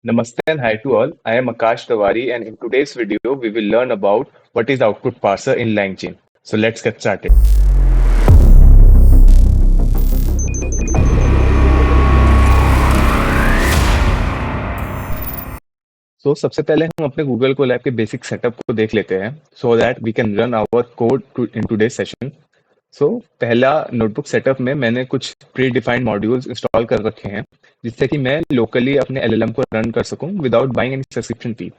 Namaste and hi to all. I am Akash Tawari, and in today's video we will learn about what is output parser in LangChain. So let's get started. So सबसे पहले हम अपने Google Colab के basic setup को देख लेते हैं so that we can run our code in today's session. So पहला नोटबुक सेटअप में मैंने कुछ प्री डिफाइंड मॉड्यूल्स इंस्टॉल कर रखे हैं जिससे कि मैं लोकली अपने एलएलएम को रन कर सकूं without buying any subscription fee.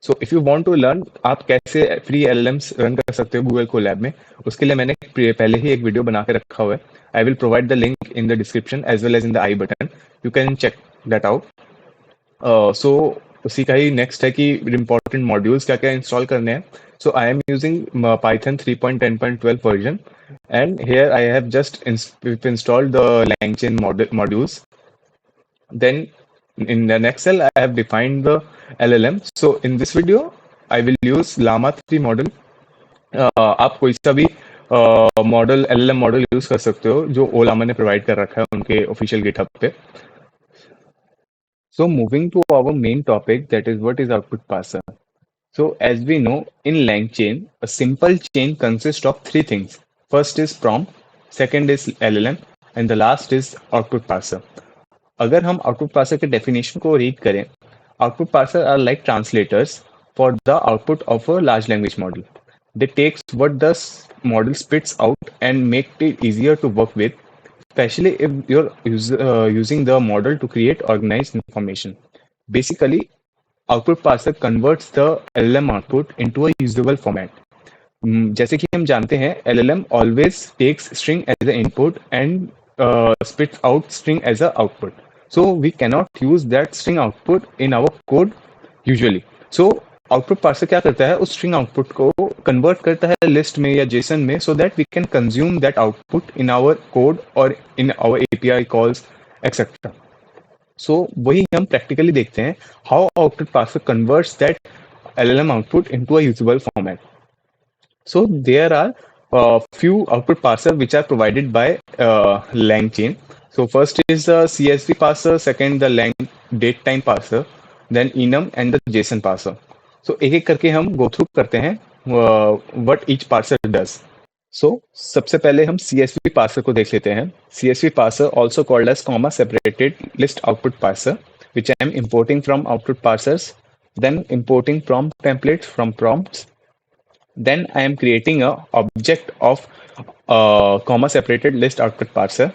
So if you want to learn आप कैसे फ्री एलएलएम्स रन कर सकते हो गूगल कोलैब में, उसके लिए मैंने पहले ही एक वीडियो बना के रखा हुआ है. I will provide the link in the description as well as in the I button. You can check that out. So उसी का ही नेक्स्ट है कि इम्पोर्टेंट मॉड्यूल्स क्या क्या इंस्टॉल करने हैं. So I am using Python 3.10.12 version and here I have just installed the LangChain modules. Then in the next cell I have defined the LLM. So in this video I will use Llama 3 model. आप कोई सा भी model LLM model use कर सकते हो जो ओलामा ने provide कर रखा है उनके ऑफिशियल गिटहब पे. So moving to our main topic, that is what is output parser. So as we know, in LangChain, a simple chain consists of three things. First is prompt, second is LLM, and the last is output parser. अगर हम output parser के definition को read करें, output parser are like translators for the output of a large language model. They take what the model spits out and make it easier to work with, especially if you're using the model to create organized information. Basically, output parser converts the LLM output into a usable format. जैसे कि हम जानते हैं LLM always takes string as an input and spits out string as a output. So we cannot use that string output in our code usually. So output parser क्या करता है, उस string output को convert करता है list में या JSON में so that we can consume that output in our code or in our API calls etc. So वही हम practically देखते हैं how output parser converts that LLM output into a usable format. So there are few output parser which are provided by LangChain. So first is the CSV parser, second the Lang datetime parser, then enum and the JSON parser. So एक एक करके हम go through करते हैं what each parser does. So सबसे पहले हम CSV parser को देख लेते हैं. CSV parser also called as comma separated list output parser, which I am importing from output parsers, then importing prompt templates from prompts. Then I am creating a object of comma separated list output parser.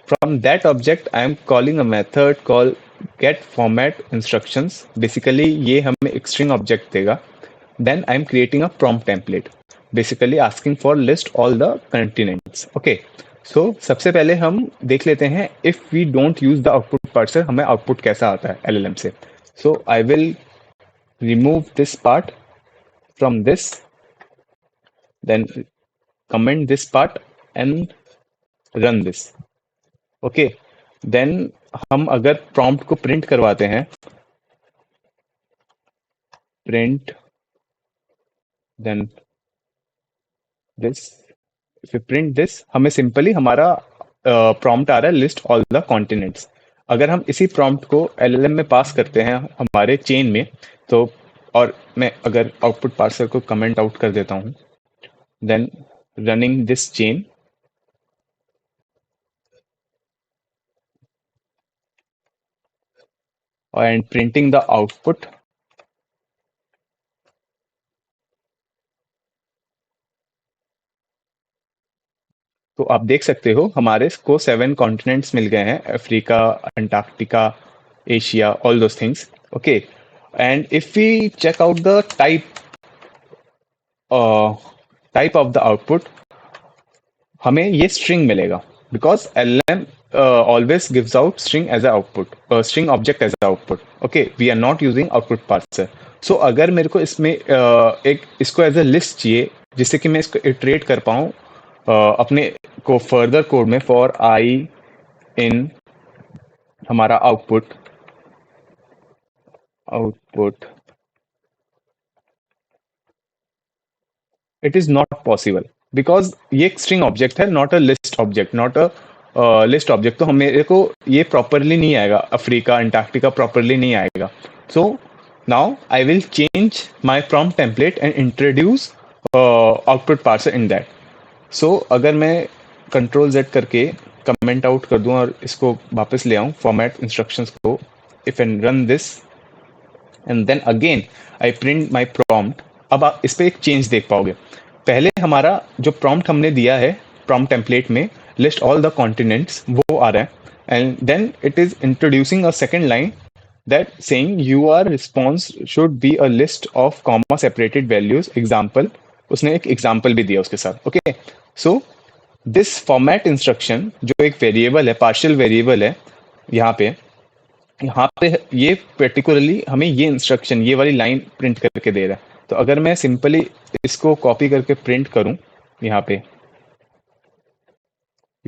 From that object I am calling a method called get format instructions. Basically ये हमें एक string object देगा. Then I am creating a prompt template, basically asking for list all the continents. Okay, so सबसे पहले हम देख लेते हैं if we don't use the output parser हमें output कैसा आता है LLM से. So I will remove this part from this, then comment this part and run this. Okay, then हम अगर prompt को print करवाते हैं, print then this, if we print this हमें simply हमारा prompt आ रहा है list all the continents. अगर हम इसी prompt को LLM में पास करते हैं हमारे chain में, तो और मैं अगर output parser को comment out कर देता हूँ, then running this chain, and printing the output. तो आप देख सकते हो हमारे को 7 कॉन्टिनेंट्स मिल गए हैं, Africa, Antarctica, Asia, all those things. Okay, and if we check out the type of the output, हमें ये स्ट्रिंग मिलेगा because LLM always gives out string as a output, string object as a output. Okay, we are not using output parser. So अगर मेरे को इसमें एक इसको as a list चाहिए जिससे कि मैं इसको इटरेट कर पाऊँ अपने को फर्दर कोड में, फॉर आई इन हमारा output it is not possible because ये एक स्ट्रिंग ऑब्जेक्ट है, not a list object, not a list object. तो मेरे को ये प्रॉपरली नहीं आएगा, अफ्रीका अंटार्कटिका प्रॉपरली नहीं आएगा. So now I will change my prompt template and introduce output parser in that. So अगर मैं कंट्रोल Z करके कमेंट आउट कर दूं और इसको वापस ले आऊं फॉर्मेट इंस्ट्रक्शंस को, if and run this and then again I print my prompt, अब आप इस पे एक चेंज देख पाओगे। पहले हमारा जो प्रॉम्प्ट हमने दिया है प्रॉम्प्ट टेम्पलेट में, लिस्ट ऑल द कॉन्टिनेंट्स, वो आ रहा है, and then it is introducing a second line that saying your response should be a list of comma separated values example, उसने एक एग्जाम्पल भी दिया उसके साथ। Okay, so this format instruction जो एक वेरिएबल है, पार्शियल वेरिएबल है, यहाँ पे ये पर्टिकुलरली हमें ये इंस्ट्रक्शन, ये वाली लाइन प्रिंट करके दे रहा है। तो अगर मैं सिंपली इसको कॉपी करके प्रिंट करूं, यहाँ पे यू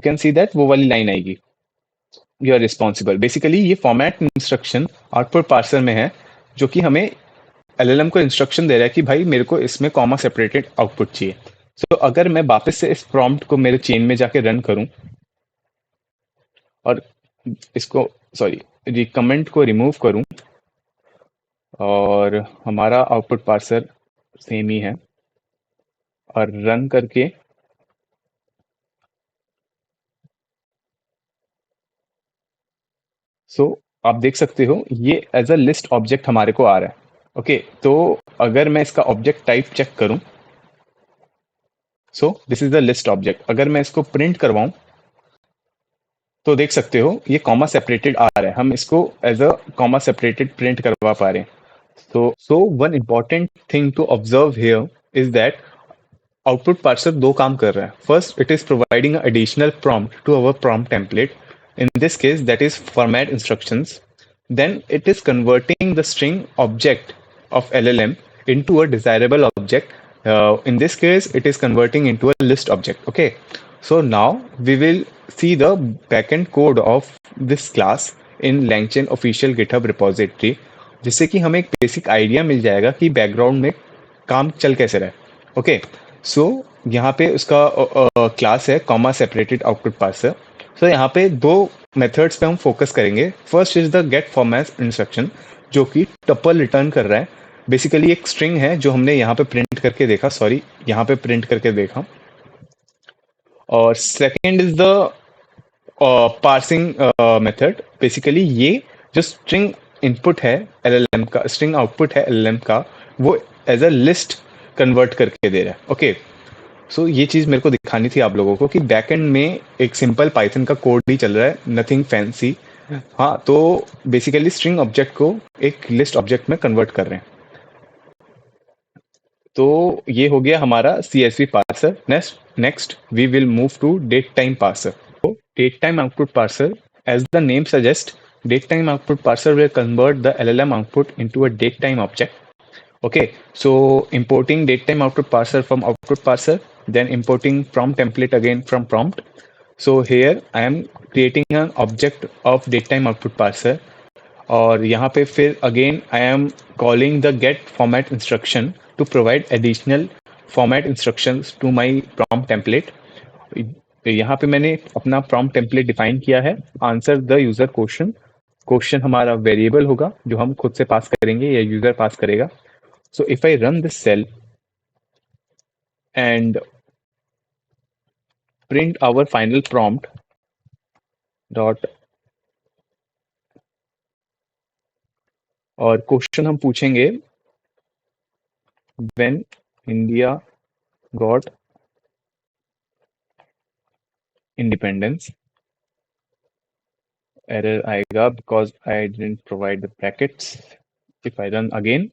कैन सी दैट वो वाली लाइन आएगी, यू आर रिस्पॉन्सिबल। बेसिकली ये फॉर्मेट इंस्ट्रक्शन आउटपुट पार्सर में है, जो कि हमें एलएलएम को इंस्ट्रक्शन दे रहा है कि भाई मेरे को इसमें कॉमा सेपरेटेड आउटपुट चाहिए। सो अगर मैं वापस से इस प्रॉम्प्ट को मेरे चेन में जाके रन करूं और इसको, सॉरी, कमेंट को रिमूव करूं, और हमारा आउटपुट पार्सर सेम ही है, और रन करके सो आप देख सकते हो ये एज अ लिस्ट ऑब्जेक्ट हमारे को आ रहा है। ओके, तो अगर मैं इसका ऑब्जेक्ट टाइप चेक करूं, so this is the list object, अगर मैं इसको प्रिंट करवाऊं तो देख सकते हो ये कॉमा सेपरेटेड आ रहा है, हम इसको as a comma separated print करवा पा रहे हैं। So one important thing to observe here is that output parser दो काम कर रहा है। First, it is providing an additional prompt to our prompt template. In this case, that is format instructions. Then it is converting the string object of LLM into a desirable object. In this case, it is converting into a list object. Okay. So now we will see the backend code of this class in LangChain official GitHub repository, जिससे कि हमें एक basic idea मिल जाएगा कि background में काम चल कैसे रहा है। ओके, सो यहाँ पे उसका क्लास है comma separated output parser. So यहाँ पे दो मेथड्स पे हम फोकस करेंगे। First is the get format instruction, जो कि टपल रिटर्न कर रहा है। बेसिकली एक स्ट्रिंग है जो हमने यहाँ पे प्रिंट करके देखा, सॉरी, यहाँ पे प्रिंट करके देखा। और second is the parsing method. Basically ये जो स्ट्रिंग इनपुट है एलएलएम का, स्ट्रिंग आउटपुट है एलएलएम का, वो एज अ लिस्ट कन्वर्ट करके दे रहा है। ओके, सो ये चीज मेरे को दिखानी थी आप लोगों को कि बैकएंड में एक सिंपल पाइथन का कोड ही चल रहा है, नथिंग फैंसी। हाँ, तो बेसिकली स्ट्रिंग ऑब्जेक्ट को एक लिस्ट ऑब्जेक्ट में कन्वर्ट कर रहे हैं। तो ये हो गया हमारा CSV parser. Next we will move to date time parser. Date time output parser, as the name suggests, date time output parser will convert the LLM output into a date time object. Okay, so importing date time output parser from output parser, then importing from template again from prompt. So here I am creating an object of date time output parser, और यहाँ पे फिर again I am calling the get format instruction to provide additional format instructions to my prompt template. तो यहाँ पे मैंने अपना prompt template define किया है, answer the user question. Question हमारा वेरिएबल होगा जो हम खुद से पास करेंगे या यूजर पास करेगा। So if I run this cell and print our final prompt dot, और क्वेश्चन हम पूछेंगे when India got independence. Error आएगा because I didn't provide the brackets. If I run again,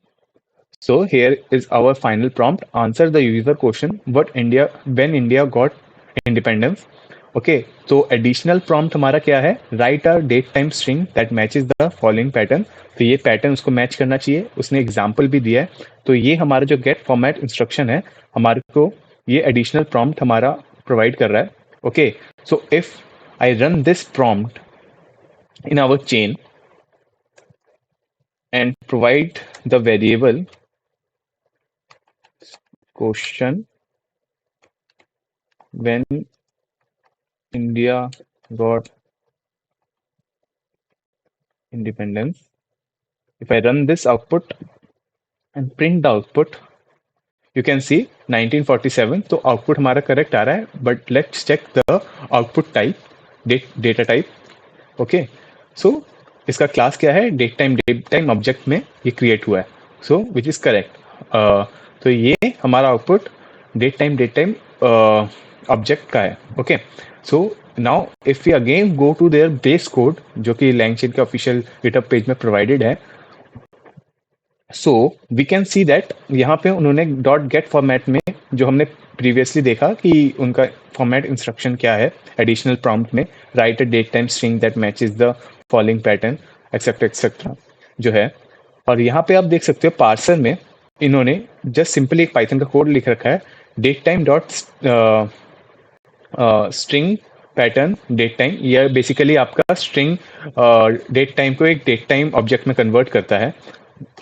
so here is our final prompt. Answer the user question. When India got independence? Okay, तो additional prompt हमारा क्या है? Write a date time string that matches the following pattern. तो ये pattern उसको match करना चाहिए। उसने एग्जाम्पल भी दिया है। तो ये हमारा जो गेट फॉर्मेट इंस्ट्रक्शन है, हमारे को ये एडिशनल प्रॉम्प्ट हमारा प्रोवाइड कर रहा है। Okay, so if I run this prompt in our chain and provide the variable question when India got independence, If I run this output and print the output, you can see 1947. तो output हमारा correct आ रहा है, but let's check the output type, data type. Okay, so इसका class क्या है, date time object में ये क्रिएट हुआ है, सो विच इज करेक्ट। तो ये हमारा आउटपुट डेट टाइम ऑब्जेक्ट का है। Okay, so now if we again go to their base code, जो कि लैंगचेन के ऑफिशियल गिटहब पेज में प्रोवाइडेड है, so we can see that यहाँ पे उन्होंने डॉट गेट फॉर्मेट में, जो हमने प्रीवियसली देखा कि उनका फॉर्मेट इंस्ट्रक्शन क्या है एडिशनल प्रॉम्प्ट में, write a date time string that matches the following pattern etcetera etcetera जो है। और यहाँ पे आप देख सकते हो पार्सर में इन्होंने जस्ट सिंपली एक पाइथन का कोड लिख रखा है, date time dot string pattern date time. यह बेसिकली आपका स्ट्रिंग डेट टाइम को एक डेट टाइम ऑब्जेक्ट में कन्वर्ट करता है।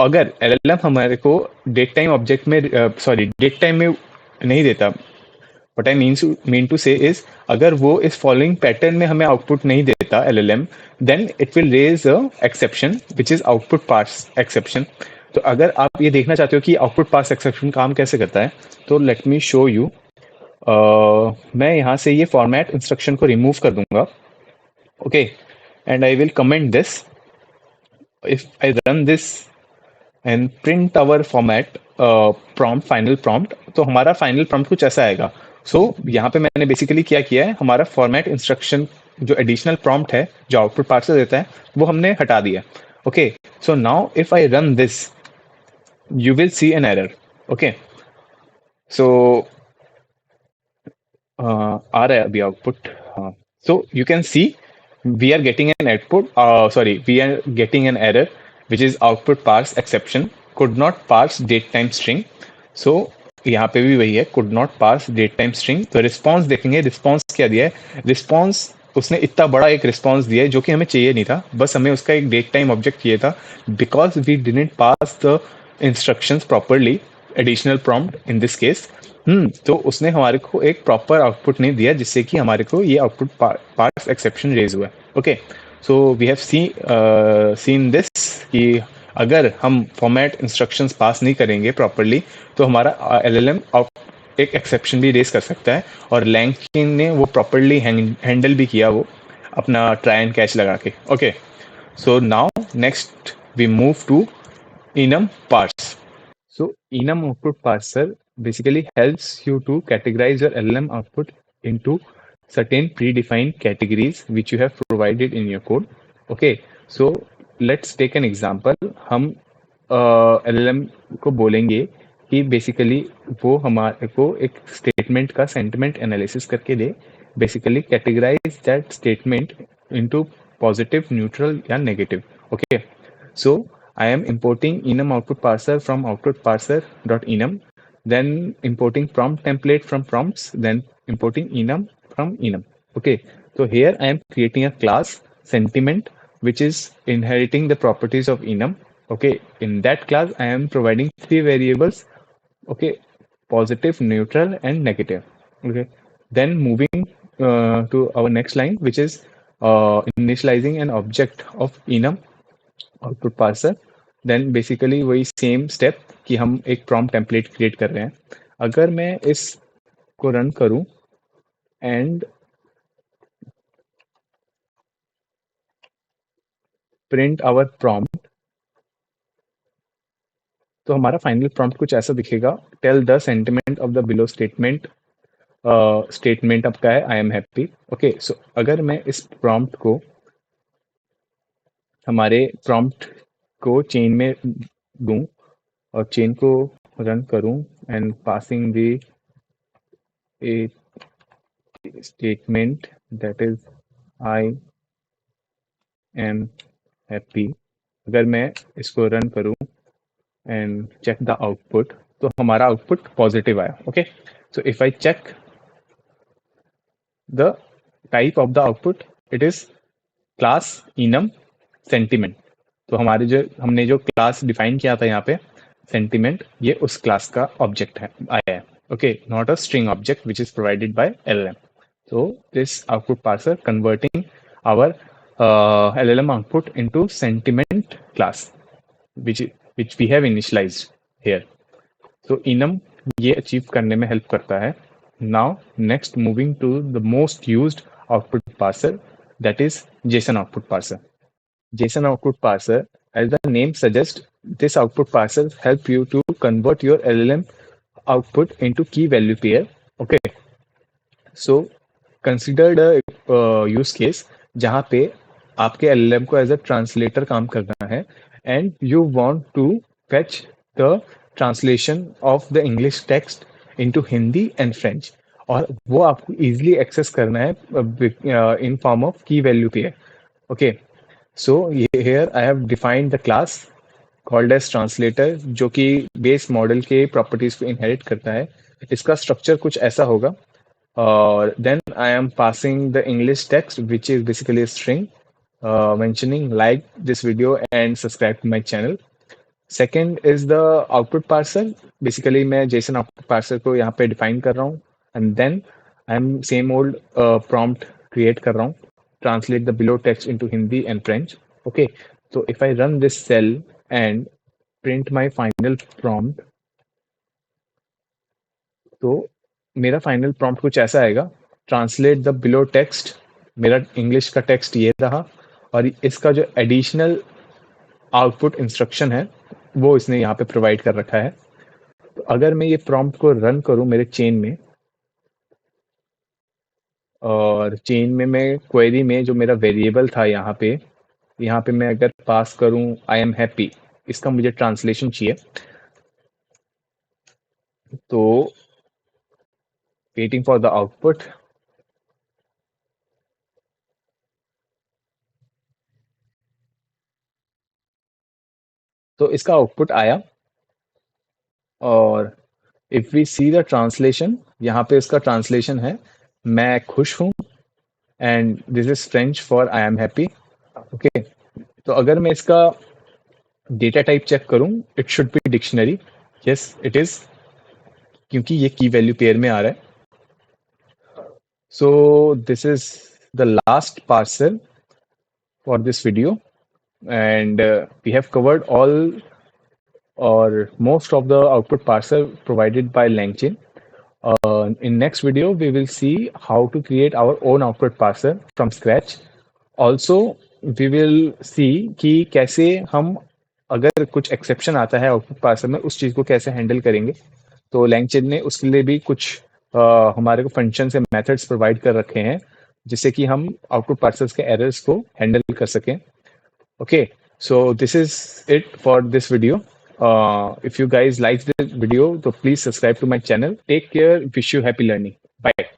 अगर एलएलएम हमारे को डेट टाइम ऑब्जेक्ट में, सॉरी डेट टाइम में नहीं देता, what I mean to say is, अगर वो इस फॉलोइंग पैटर्न में हमें आउटपुट नहीं देता LLM, then it will raise a exception which is output parse exception. तो अगर आप ये देखना चाहते हो कि आउटपुट पार्स एक्सेप्शन काम कैसे करता है, तो लेट मी शो यू। मैं यहाँ से ये फॉर्मेट इंस्ट्रक्शन को रिमूव कर दूंगा। Okay, and I will comment this. If I run this and print our format prompt, final prompt, तो हमारा फाइनल प्रॉम्प्ट कुछ ऐसा आएगा। सो यहाँ पे मैंने बेसिकली क्या किया है, हमारा फॉर्मेट इंस्ट्रक्शन जो एडिशनल प्रॉम्प्ट है जो आउटपुट पार्सर देता है, वो हमने हटा दिया। Okay, so now if I run this, you will see an error. Okay, so आ रहा है अभी आउटपुट। हाँ, so you can see we are getting an output, sorry, we are getting an error which is output parse exception, could not parse date time string. So यहाँ पे भी वही है, could not parse date time string। तो response देखेंगे, response क्या दिया है, रिस्पॉन्स उसने इतना बड़ा एक रिस्पॉन्स दिया है जो कि हमें चाहिए नहीं था, बस हमें उसका एक डेट टाइम ऑब्जेक्ट चाहिए था, because we didn't pass the instructions properly, additional prompt in this case. तो उसने हमारे को एक प्रॉपर आउटपुट नहीं दिया, जिससे कि हमारे को ये आउटपुट पार्स एक्सेप्शन रेज हुआ। Okay, so we have seen this कि अगर हम फॉर्मेट इंस्ट्रक्शंस पास नहीं करेंगे प्रॉपरली, तो हमारा एलएलएम एक एक्सेप्शन भी रेज कर सकता है। और लैंगचेन ने वो प्रॉपरली हैंडल भी किया, वो अपना ट्राई एंड कैच लगा के। Okay, so now next we move to enum parse. So enum output parser basically helps you to categorize your LLM output into certain predefined categories which you have provided in your code. Okay, so let's take an example. हम LLM को बोलेंगे कि basically वो हमारे को एक statement का sentiment analysis करके दे, basically categorise that statement into positive, neutral या negative. Okay, so I am importing enum output parser from output parser.enum, then importing prompt template from prompts, then importing enum from enum. Okay, so here I am creating a class sentiment which is inheriting the properties of enum. Okay, in that class I am providing three variables. Okay, positive, neutral and negative. Okay, then moving to our next line, which is initializing an object of enum output parser. Then basically वही same step कि हम एक prompt template create कर रहे हैं। अगर मैं इसको रन करूं एंड प्रिंट आवर प्रॉम्प्ट, तो हमारा फाइनल प्रॉम्प्ट कुछ ऐसा दिखेगा, tell the sentiment of the below statement. Statement आपका है I am happy. Okay, so अगर मैं इस प्रॉम्प्ट को, हमारे प्रॉम्प्ट को चेन में दूं और चेन को रन करूं and passing the a statement that is I am happy, अगर मैं इसको रन करूं एंड चेक द आउटपुट, तो हमारा आउटपुट पॉजिटिव आया। Okay, so if I check the type of the output, it is class enum sentiment. तो हमारे जो हमने जो क्लास डिफाइन किया था यहाँ पे सेंटिमेंट, ये उस क्लास का ऑब्जेक्ट है, आया है। Okay, not a string object which is provided by LLM. So this output parser converting our LLM output into sentiment class. which which we have initialized here. So enum ये achieve करने में help करता है. Now next moving to the most used output parser, that is JSON output parser. JSON output parser, as the name suggests, this output parser help you to convert your LLM output into key value pair. Okay, so considered a use case जहाँ पे आपके LLM को as a translator काम करना है and you want to fetch the translation of the English text into Hindi and French, और वो आपको इजीली एक्सेस करना है in form of key value pair. Okay, so here I have defined the class called as translator, जो कि base model के properties को inherit करता है. इसका स्ट्रक्चर कुछ ऐसा होगा. Then I am passing the English text, which is basically a string, mentioning like this video and subscribe to my channel. Second is the output parser. Basically मैं JSON output parser को यहाँ पे define कर रहा हूँ, and then I am same old prompt create कर रहा हूँ, translate the below text into Hindi and French. Okay, so if I run this cell and print my final prompt, तो मेरा फाइनल प्रॉम्प्ट कुछ ऐसा आएगा. Translate the below text. मेरा English का टेक्स्ट ये रहा, और इसका जो एडिशनल आउटपुट इंस्ट्रक्शन है वो इसने यहाँ पे प्रोवाइड कर रखा है. तो अगर मैं ये प्रॉम्प्ट को रन करूँ मेरे चेन में, और चेन में मैं क्वेरी में जो मेरा वेरिएबल था यहाँ पे मैं अगर पास करूँ आई एम हैप्पी, इसका मुझे ट्रांसलेशन चाहिए. तो waiting for the output. तो इसका आउटपुट आया, और if we see the translation, यहाँ पे इसका ट्रांसलेशन है मैं खुश हूँ, and this is French for I am happy. Okay, तो अगर मैं इसका डेटा टाइप चेक करूँ, it should be dictionary. Yes it is, क्योंकि ये की वैल्यू पेयर में आ रहा है. So this is the last parser for this video, and we have covered all or most of the output parser provided by LangChain. In next video, we will see how to create our own output parser from scratch. Also, we will see कि कैसे हम अगर कुछ exception आता है output parser में, उस चीज़ को कैसे हैंडल करेंगे. तो LangChain ने उसके लिए भी कुछ हमारे को फंक्शन से मेथड्स प्रोवाइड कर रखे हैं, जिससे कि हम आउटपुट पार्सर्स के एरर्स को हैंडल कर सकें. Okay, so this is it for this video. If you guys like this video, so please subscribe to my channel. Take care. Wish you happy learning. Bye.